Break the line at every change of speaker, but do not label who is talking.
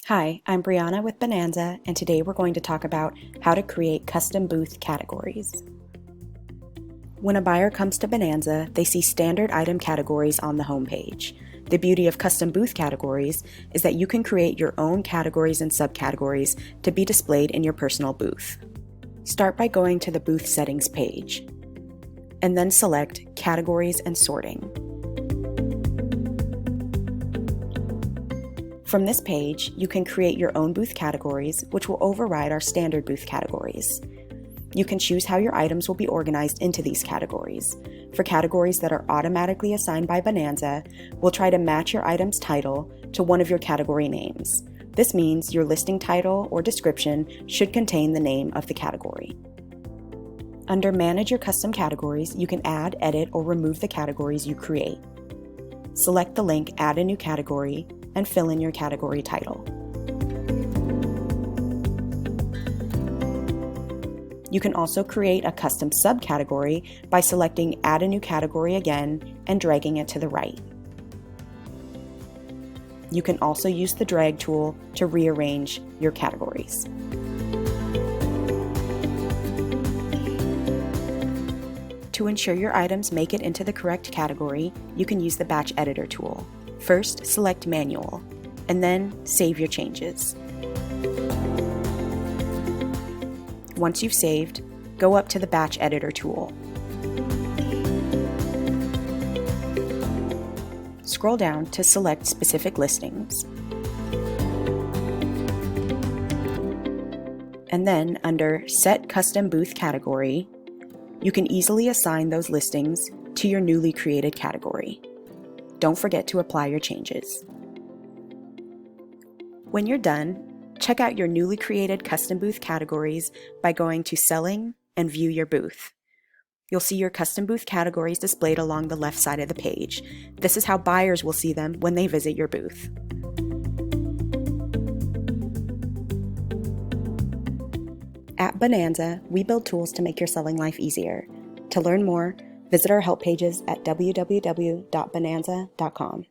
Hi, I'm Brianna with Bonanza, and today we're going to talk about how to create custom booth categories. When a buyer comes to Bonanza, they see standard item categories on the homepage. The beauty of custom booth categories is that you can create your own categories and subcategories to be displayed in your personal booth. Start by going to the booth settings page, and then select Categories and Sorting. From this page, you can create your own booth categories, which will override our standard booth categories. You can choose how your items will be organized into these categories. For categories that are automatically assigned by Bonanza, we'll try to match your item's title to one of your category names. This means your listing title or description should contain the name of the category. Under Manage Your Custom Categories, you can add, edit, or remove the categories you create. Select the link Add a New Category and fill in your category title. You can also create a custom subcategory by selecting Add a New Category again and dragging it to the right. You can also use the drag tool to rearrange your categories. To ensure your items make it into the correct category, you can use the Batch Editor tool. First, select Manual, and then save your changes. Once you've saved, go up to the Batch Editor tool. Scroll down to select specific listings. And then under Set Custom Booth Category, you can easily assign those listings to your newly created category. Don't forget to apply your changes. When you're done, check out your newly created custom booth categories by going to Selling and View Your Booth. You'll see your custom booth categories displayed along the left side of the page. This is how buyers will see them when they visit your booth. At Bonanza, we build tools to make your selling life easier. To learn more, visit our help pages at www.bonanza.com.